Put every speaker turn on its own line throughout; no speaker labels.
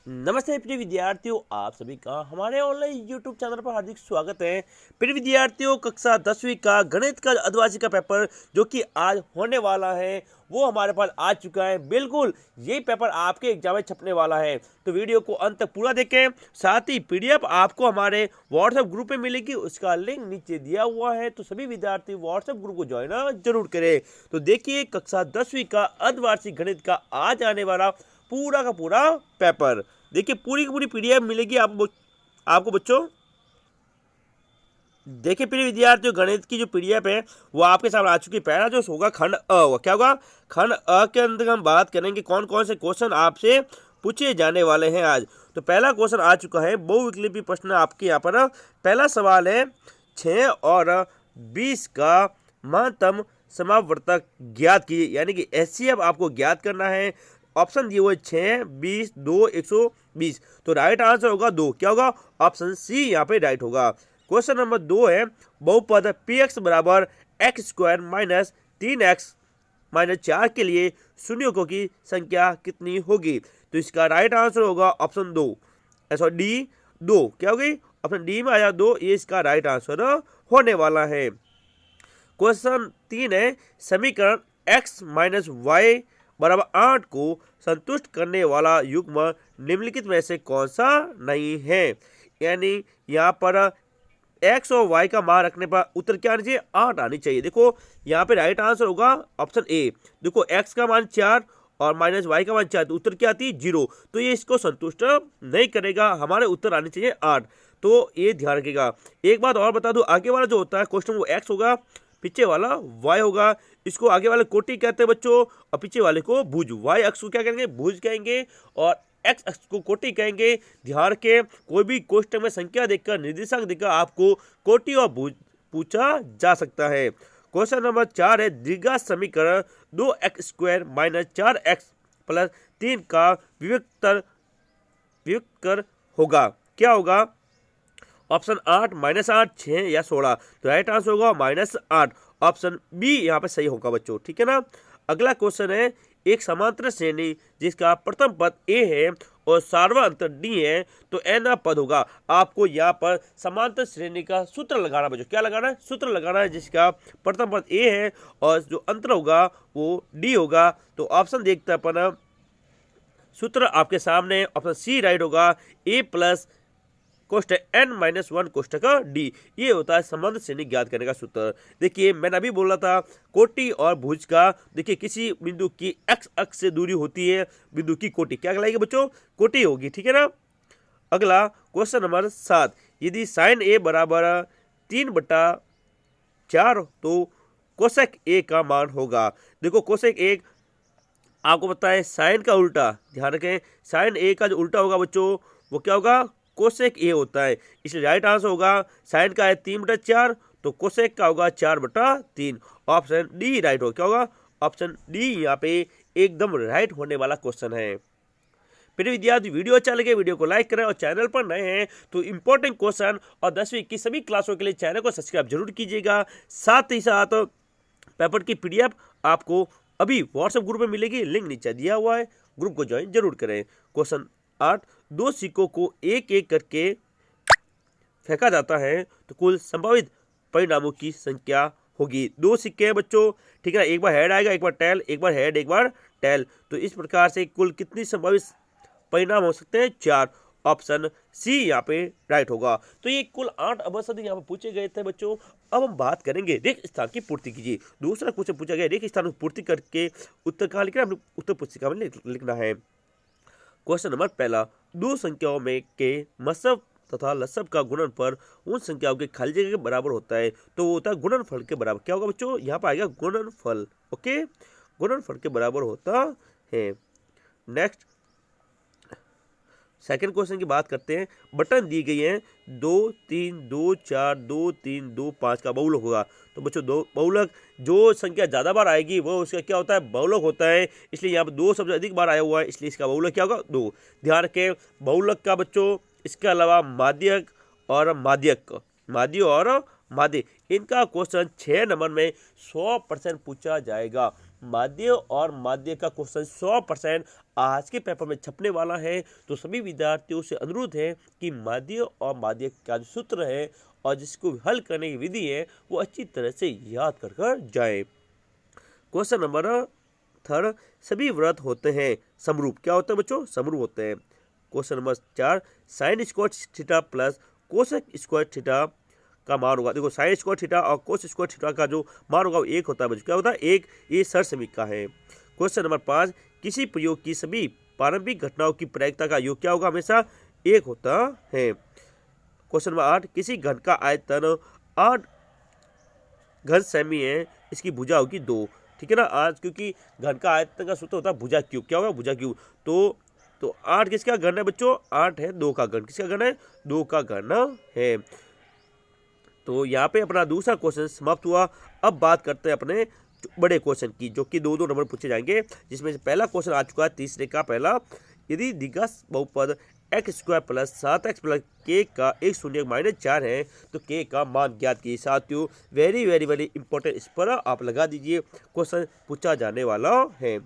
नमस्ते प्रिय विद्यार्थियों, आप सभी का हमारे ऑनलाइन यूट्यूब चैनल पर हार्दिक स्वागत है। प्रिय विद्यार्थियों, कक्षा 10वीं का गणित का अर्धवार्षिक का पेपर जो कि आज होने वाला है वो हमारे पास आ चुका है। बिल्कुल यही पेपर आपके एग्जाम में छपने वाला है, तो वीडियो को अंत तक पूरा देखें। साथ ही पीडीएफ आपको हमारे व्हाट्सएप ग्रुप में मिलेगी, उसका लिंक नीचे दिया हुआ है, तो सभी विद्यार्थी व्हाट्सएप ग्रुप को ज्वाइन जरूर करें। तो देखिए, कक्षा 10वीं का अर्धवार्षिक गणित का आज आने वाला पूरा का पूरा पेपर देखिए, पूरी की पूरी पीडीएफ मिलेगी आपको बच्चों। देखिए प्रिय विद्यार्थियों, गणित की जो पीडीएफ है वो आपके सामने आ चुकी है। पहला जो होगा खंड अ होगा, क्या होगा? खंड अ के अंदर हम बात करेंगे कौन कौन से क्वेश्चन आपसे पूछे जाने वाले हैं आज। तो पहला क्वेश्चन आ चुका है, बहुविकल्पी प्रश्न आपके यहाँ पर। पहला सवाल है 6 और 20 का महत्तम समावर्तक ज्ञात कीजिए, यानी कि एचसीएफ आपको ज्ञात करना है। ऑप्शन दिए हुए 6, 20, 2, 120। तो राइट आंसर होगा 2। क्या होगा? ऑप्शन सी यहाँ पे राइट होगा। क्वेश्चन नंबर 2 है, बहुपद पी एक्स बराबर x square minus 3x minus 4 के लिए शून्यों की संख्या कितनी होगी? तो इसका राइट आंसर होगा ऑप्शन 2, सॉरी डी 2। क्या होगी? ऑप्शन डी में आया 2, ये इसका राइट आंसर होने वाला है। क्वेश्चन 3 है, समीकरण x माइनस वाई बराबर 8 को संतुष्ट करने वाला युग्म निम्नलिखित में से कौन सा नहीं है? यानी यहाँ पर x और y का मान रखने पर उत्तर क्या आनी चाहिए? 8 आनी चाहिए। देखो यहाँ पे राइट आंसर होगा ऑप्शन ए। देखो x का मान 4 और माइनस y का मान 4, तो उत्तर क्या आती है? 0। तो ये इसको संतुष्ट नहीं करेगा, हमारे उत्तर आने चाहिए 8। तो ये ध्यान रखिएगा। एक बात और बता दूं, आगे वाला जो होता है क्वेश्चन वो x होगा, पीछे वाला y होगा। इसको आगे वाले कोटि कहते हैं बच्चों, और पीछे वाले को भुज। y अक्ष को क्या कहेंगे? भुज कहेंगे, और x अक्ष को कोटि कहेंगे। ध्यान के कोई भी क्वेश्चन में संख्या देखकर, निर्देशांक देखकर आपको कोटि और भुज पूछा जा सकता है। क्वेश्चन नंबर 4 है, द्विघात समीकरण 2x square minus 4x plus 3 का विविक्तर होगा। क्या होगा? ऑप्शन 8, -8, 6 या 16। तो राइट आंसर होगा -8। ऑप्शन बी यहाँ पे सही होगा बच्चों, ठीक है ना। अगला क्वेश्चन है, एक समांतर श्रेणी जिसका प्रथम पद ए है और सार्वअंतर डी है, तो n पद होगा। आपको यहाँ पर समांतर श्रेणी का सूत्र लगाना बच्चों। क्या लगाना है? सूत्र लगाना है, जिसका प्रथम पद ए है और जो अंतर होगा वो डी होगा। तो ऑप्शन देखते हैं अपन, सूत्र आपके सामने, ऑप्शन सी राइट होगा। ए प्लस कोष्टक n-1 कोष्टक डी, ये होता है संबंध श्रेणी ज्ञात करने का सूत्र। देखिए मैंने अभी बोला था कोटि और भुज का। देखिए किसी बिंदु की x अक्ष से दूरी होती है बिंदु की कोटि, क्या कहलाएगी बच्चों? कोटि होगी, ठीक है ना। अगला क्वेश्चन नंबर 7, यदि साइन ए बराबर 3/4 तो कोसेक ए का मान होगा। देखो कोसेक ए आपको पता है साइन का उल्टा, ध्यान रखें, साइन ए का जो उल्टा होगा बच्चों वो क्या होगा? कोसेक ए होता है। इसलिए राइट आंसर होगा, साइन का है 3/4 तो कोसेक का होगा 4/3। ऑप्शन डी राइट होगा। क्या होगा? ऑप्शन डी यहाँ पे एकदम राइट होने वाला क्वेश्चन है। फिर विद्यार्थी, वीडियो अच्छा लगे वीडियो को लाइक करें, और चैनल पर नए हैं तो इंपॉर्टेंट क्वेश्चन और 10वीं की सभी क्लासों के लिए चैनल को सब्सक्राइब जरूर कीजिएगा। साथ ही साथ पेपर की पीडीएफ आपको अभी व्हाट्सएप ग्रुप में मिलेगी, लिंक नीचे दिया हुआ है, ग्रुप को ज्वाइन जरूर करें। क्वेश्चन 8, 2 सिक्कों को एक एक करके फेंका जाता है तो कुल संभावित परिणामों की संख्या होगी। 2 सिक्के हैं बच्चों, ठीक है ना। एक बार हेड आएगा, एक बार टेल, एक बार हेड, एक बार टेल। तो इस प्रकार से कुल कितनी संभावित परिणाम हो सकते हैं? 4। ऑप्शन सी यहाँ पे राइट होगा। तो ये कुल 8 अवसर यहाँ पे पूछे गए थे बच्चों। अब हम बात करेंगे रिक्त स्थान की पूर्ति कीजिए। दूसरा क्वेश्चन पूछा गया, रिक्त स्थान की पूर्ति करके उत्तर कहाँ लिखना है? उत्तर पुस्तिका में लिखना है। क्वेश्चन नंबर पहला, 2 संख्याओं में के मसब तथा लसब का गुणनफल उन संख्याओं के खाली जगह के बराबर होता है, तो वो होता है गुणनफल के बराबर। क्या होगा बच्चों? यहाँ पर आएगा गुणनफल। ओके, गुणनफल के बराबर होता है। नेक्स्ट सेकंड क्वेश्चन की बात करते हैं। बटन दी गई है 2, 3, 2, 4, 2, 3, 2, 5 का बहुलक होगा। तो बच्चों दो बहुलक, जो संख्या ज़्यादा बार आएगी वो उसका क्या होता है? बहुलक होता है। इसलिए यहाँ पर 2 सबसे अधिक बार आया हुआ है, इसलिए इसका बहुलक क्या होगा? 2। ध्यान रखें, बहुलक का बच्चों, इसके अलावा माध्यक और माध्यक, माध्य और माध्य, इनका क्वेश्चन 6 नंबर में 100% पूछा जाएगा। माध्य और माध्य का क्वेश्चन 100% आज के पेपर में छपने वाला है। तो सभी विद्यार्थियों से अनुरोध है कि माध्य और माध्य का जो सूत्र है और जिसको हल करने की विधि है वो अच्छी तरह से याद कर जाए। क्वेश्चन नंबर 3, सभी व्रत होते हैं समरूप। क्या होता है बच्चों? समरूप होते हैं। Question number 4, sine square theta plus cosec square theta का मान होगा। देखो साइन स्क्वायर थीटा और कोस स्क्वायर थीटा का जो मान होगा वो 1 होता है बच्चों। क्या होता है? 1। ये सरसमीका है। क्वेश्चन नंबर 5, किसी प्रयोग की सभी प्रारंभिक घटनाओं की प्रायिकता का योग क्या होगा? हमेशा 1 होता है। क्वेश्चन नंबर 8, किसी घन का आयतन 8 घन सेमी है, इसकी भुजा होगी 2। ठीक है ना। आज क्योंकि घन का आयतन का सूत्र होता है भुजा क्यूब। क्या होगा? भुजा क्यूब। तो 8 किसका घन है बच्चों? 8 है 2 का घन। किसका घन है? 2 का घन है। तो यहाँ पे अपना दूसरा क्वेश्चन समाप्त हुआ। अब बात करते हैं अपने बड़े क्वेश्चन की, जो कि 2-2 नंबर पूछे जाएंगे, जिसमें से पहला क्वेश्चन आ चुका है तीसरे का पहला। यदि दिग्गज बहुपद x square plus 7x plus के का एक शून्य माइनस 4 है तो के का मान ज्ञात कीजिए। साथियों वेरी वेरी वेरी इंपॉर्टेंट, इस पर आप लगा दीजिए, क्वेश्चन पूछा जाने वाला है।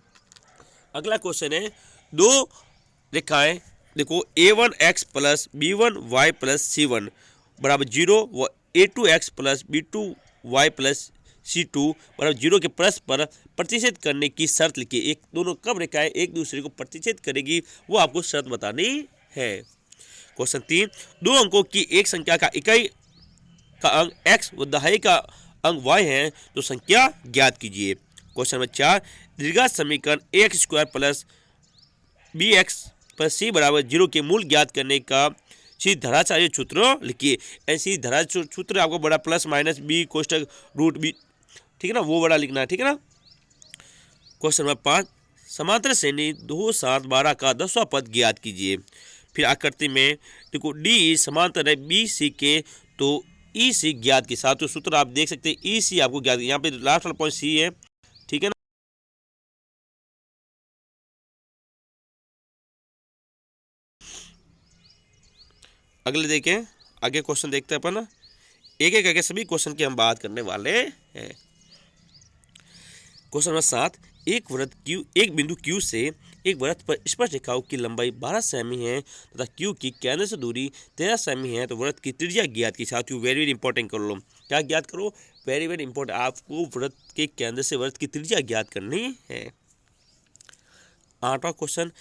अगला क्वेश्चन है, 2 रेखाएं देखो a1x plus b1y plus c1 बराबर 0 व a2x plus b2y plus C2 बराबर 0 के परस्पर प्रतिच्छेद करने की शर्त लिखिए। एक दोनों कब रेखाएं एक दूसरे को प्रतिच्छेद करेगी वो आपको शर्त बतानी है। क्वेश्चन 3, 2 अंकों की एक संख्या का इकाई का अंक x व दहाई का अंक y है तो संख्या ज्ञात कीजिए। क्वेश्चन नंबर 4, द्विघात समीकरण ax square plus bx plus c बराबर 0 के मूल ज्ञात करने का धराचार्य सूत्र लिखिए। ऐसी धराचार्य सूत्र आपको बड़ा प्लस माइनस बी कोष्टक रूट बी, ठीक है ना, वो बड़ा लिखना है। ठीक है ना। क्वेश्चन नंबर 5, समांतर श्रेणी 2 7 12 का 10वां पद ज्ञात कीजिए। फिर आकृति में देखो डी समांतर है बी सी के, तो ई सी ज्ञात के साथ तो सूत्र आप देख सकते हैं ई सी आपको ज्ञात, यहाँ पे लास्ट वाला पॉइंट सी है। ठीक है ना। अगले देखें, आगे क्वेश्चन देखते हैं अपन, एक एक करके सभी क्वेश्चन की हम बात करने वाले हैं। क्वेश्चन नंबर 7, एक वृत्त क्यू, एक बिंदु क्यू से एक वृत्त पर स्पर्श रेखाओं की लंबाई 12 सेमी है तथा क्यू की केंद्र से दूरी 13 सेमी है तो वृत्त की त्रिज्या ज्ञात की। साथियों वेरी वेरी इंपॉर्टेंट कर लो, क्या ज्ञात करो? वेरी वेरी इंपॉर्टेंट, आपको वृत्त के केंद्र से वृत्त की त्रिज्या ज्ञात करनी है। 8वां क्वेश्चन,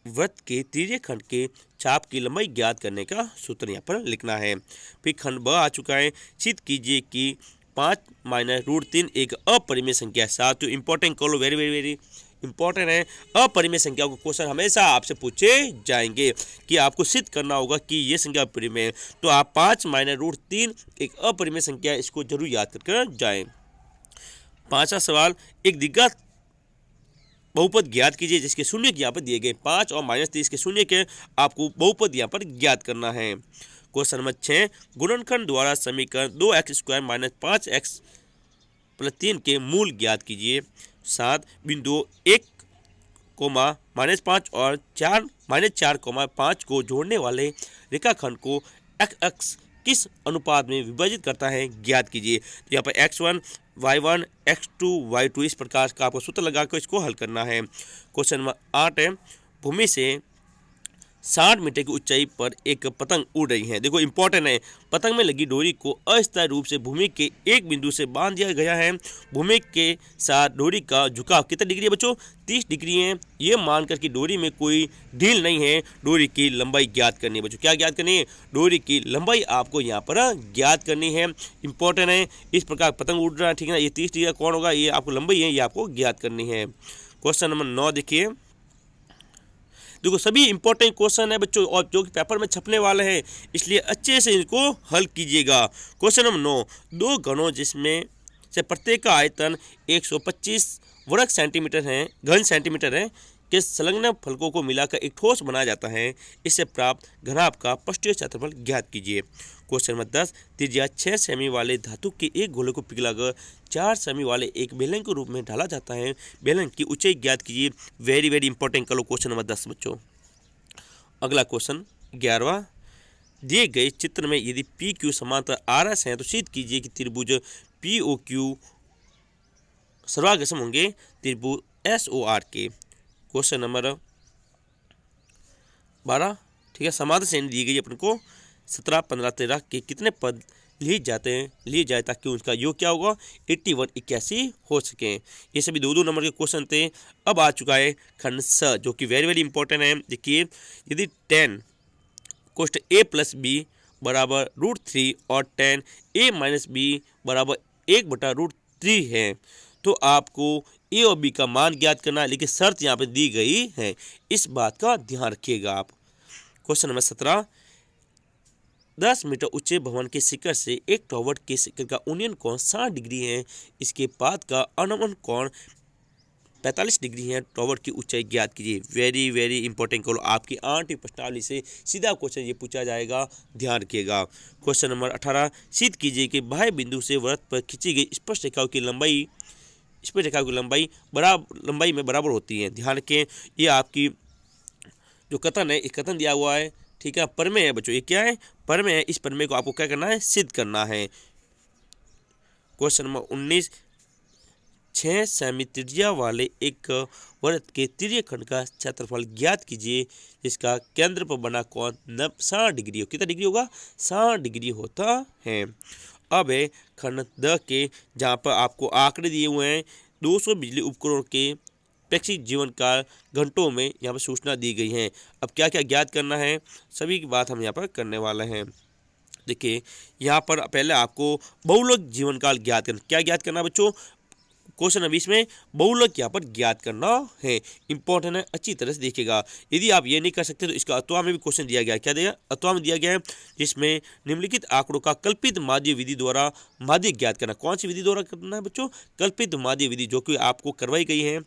वृत्त के तृतीय खंड के चाप की लंबाई ज्ञात करने का सूत्र यहाँ पर लिखना है। फिर खंड ब आ चुका है, सिद्ध कीजिए कि 5 माइनस रूट 3 एक अपरिमेय संख्या है। साथ ही इंपॉर्टेंट कर लो, वेरी वेरी वेरी इंपॉर्टेंट है। अपरिमेय संख्या को क्वेश्चन हमेशा आपसे पूछे जाएंगे कि आपको सिद्ध करना होगा कि ये संख्या अपरिमेय है, तो आप 5 माइनस रूट 3 एक अपरिमेय संख्या, इसको जरूर याद करके जाएं। 5वां सवाल, एक दिग्गज बहुपद ज्ञात कीजिए जिसके शून्य यहाँ पर दिए गए 5 और माइनस 30 के शून्य के आपको बहुपद यहाँ पर ज्ञात करना है। क्वेश्चन नंबर 6, गुणनखंड द्वारा समीकरण 2x square minus 5x plus 3 के मूल ज्ञात कीजिए। 7, बिंदु 1 माइनस 5 और 4 माइनस 4 5 को जोड़ने वाले रेखाखंड को x किस अनुपात में विभाजित करता है ज्ञात कीजिए। तो यहाँ पर x1 y1 x2 y2 इस प्रकार का आपको सूत्र लगाकर इसको हल करना है। क्वेश्चन नंबर 8 है, भूमि से 60 मीटर की ऊंचाई पर एक पतंग उड़ रही है। देखो इंपॉर्टेंट है, पतंग में लगी डोरी को अस्थायी रूप से भूमि के एक बिंदु से बांध दिया गया है। भूमि के साथ डोरी का झुकाव कितना डिग्री है बच्चों? 30 डिग्री है। ये मानकर कि डोरी में कोई ढील नहीं है। डोरी की लंबाई ज्ञात करनी है बच्चों। क्या ज्ञात करनी है? डोरी की लंबाई आपको यहाँ पर ज्ञात करनी है। इंपॉर्टेंट है, इस प्रकार पतंग उड़ रहा है, ठीक है ना। ये 30 डिग्री कौन होगा? ये आपको लंबाई है, ये आपको ज्ञात करनी है। क्वेश्चन नंबर 9 देखिए, देखो सभी इंपॉर्टेंट क्वेश्चन है बच्चों और जो कि पेपर में छपने वाले हैं, इसलिए अच्छे से इनको हल कीजिएगा। क्वेश्चन नंबर 9, 2 घनों जिसमें से प्रत्येक का आयतन 125 वर्ग सेंटीमीटर है, घन सेंटीमीटर है, के संलग्न फलकों को मिलाकर एक ठोस बनाया जाता है। इससे प्राप्त घनाभ का पृष्ठीय क्षेत्रफल ज्ञात कीजिए। क्वेश्चन नंबर 10, त्रिज्या 6 सेमी वाले धातु के एक गोले को पिघलाकर 4 सेमी वाले एक बेलन के रूप में ढाला जाता है। बेलन की ऊंचाई ज्ञात कीजिए। वेरी वेरी इंपॉर्टेंट कर लो क्वेश्चन नंबर 10 बच्चों। अगला क्वेश्चन 11वां, दिए गए चित्र में यदि पी क्यू समांतर आर एस हैं तो सिद्ध कीजिए कि त्रिभुज पी ओ क्यू सर्वाग्रसम होंगे त्रिभुज एस ओ आर के। क्वेश्चन नंबर 12, ठीक है। समाधान श्रेणी दी गई अपन को 17, 15, 13 के कितने पद लिए जाए ताकि उनका योग क्या होगा 81, 81 हो सके। ये सभी 2-2 नंबर के क्वेश्चन थे। अब आ चुका है खंड स, जो कि वेरी वेरी इंपॉर्टेंट है। देखिए, यदि 10 क्वेश्चन a प्लस बी बराबर √3 और 10 a माइनस बी बराबर 1/√3 है, तो आपको a और b का मान ज्ञात करना है, लेकिन शर्त यहाँ पे दी गई है, इस बात का ध्यान रखिएगा आप। क्वेश्चन नंबर 17, 10 मीटर ऊंचे भवन के शिखर से एक टॉवर के शिखर का उन्नयन कोण 60 डिग्री है। इसके बाद का अनमन कोण 45 डिग्री है। टॉवर की ऊंचाई ज्ञात कीजिए। वेरी वेरी इंपॉर्टेंट करो, आपकी 8वीं प्रश्नावली से सीधा क्वेश्चन ये पूछा जाएगा, ध्यान रखिएगा। क्वेश्चन नंबर 18, सिद्ध कीजिए कि बाह्य बिंदु से वृत्त पर खींची गई स्पर्श रेखाओं की लंबाई लंबाई में बराबर होती है। ध्यान रखें, ये आपकी जो कथन है, इस कथन दिया हुआ है, ठीक है, प्रमेय है बच्चों। ये क्या है? प्रमेय है। इस प्रमेय को आपको क्या करना है? सिद्ध करना है। क्वेश्चन नंबर 19, 6 सेमी त्रिज्या वाले एक वृत्त के तृतीय खंड का क्षेत्रफल ज्ञात कीजिए, जिसका केंद्र पर बना कोण 60 डिग्री हो। कितना डिग्री होगा? 60 डिग्री होता है। अब है खंड द के, जहाँ पर आपको आंकड़े दिए हुए हैं। 200 बिजली उपकरणों के अपेक्षित जीवन काल घंटों में यहाँ पर सूचना दी गई है। अब क्या क्या ज्ञात करना है, सभी की बात हम यहाँ पर करने वाले हैं। देखिए, यहाँ पर पहले आपको बहुलक जीवन काल ज्ञात करना। क्या ज्ञात करना बच्चों? क्वेश्चन 20 में बहुलक यहाँ पर ज्ञात करना है। इंपॉर्टेंट है, अच्छी तरह से देखिएगा। यदि आप ये नहीं कर सकते तो इसका अथवा में भी क्वेश्चन दिया गया है। क्या दिया? अथवा में दिया गया है, जिसमें निम्नलिखित आंकड़ों का कल्पित माध्य विधि द्वारा माध्य ज्ञात करना। कौन सी विधि द्वारा करना है बच्चों? कल्पित माध्य विधि, जो कि आपको करवाई गई है।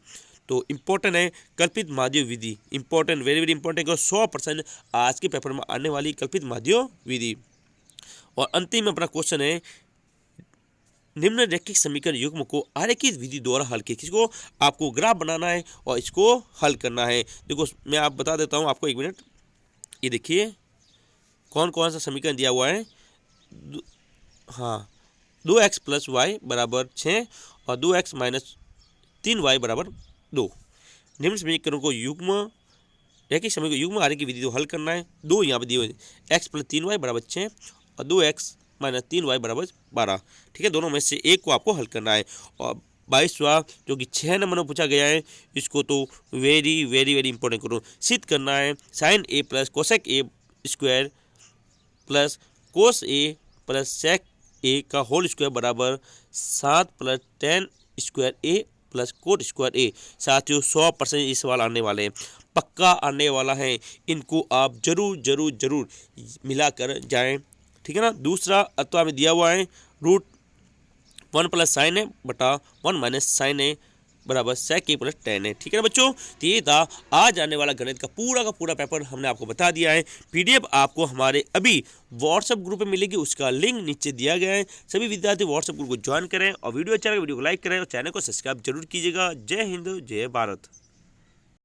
तो इंपॉर्टेंट है कल्पित माध्य विधि, इंपॉर्टेंट, वेरी वेरी इंपॉर्टेंट, 100% आज के पेपर में आने वाली कल्पित माध्य विधि। और अंतिम में अपना क्वेश्चन है, निम्नलिखित समीकरण युग्म को आरेखित विधि द्वारा हल किया। किसको? आपको ग्राफ बनाना है और इसको हल करना है। देखो, मैं आप बता देता हूँ आपको, 1 मिनट। ये देखिए कौन कौन सा समीकरण दिया हुआ है। हाँ, 2x + y = 6 और 2x - 3y = 2। निम्न समीकरणों को युग्म रैखिक समीकरण युग्म आरेखिक विधि हल करना है। 2 यहाँ पर दिए हुए, x + 3y = 6 और 2x - 3y = 12। ठीक है, दोनों में से एक को आपको हल करना है। और 22वां, जो कि 6 नंबर में पूछा गया है, इसको तो वेरी वेरी वेरी इंपॉर्टेंट करो, सिद्ध करना है। sin a + cosec a² + cos a + sec a का होल स्क्वायर बराबर 7 + tan square a + cot square a। साथियों, 100% ये सवाल आने वाले हैं, पक्का आने वाला है। इनको आप जरूर जरूर जरूर मिलाकर जाएं, ठीक है ना। दूसरा अथवा में दिया हुआ है, √1 + sin a बटा 1 - sin a = sec a + tan a। ठीक है ना बच्चों, तो ये था आज आने वाला गणित का पूरा पेपर, हमने आपको बता दिया है। PDF आपको हमारे अभी व्हाट्सएप ग्रुप में मिलेगी, उसका लिंक नीचे दिया गया है। सभी विद्यार्थी व्हाट्सएप ग्रुप को ज्वाइन करें और वीडियो अच्छा लगे वीडियो को लाइक करें और चैनल को सब्सक्राइब जरूर कीजिएगा। जय हिंद, जय भारत।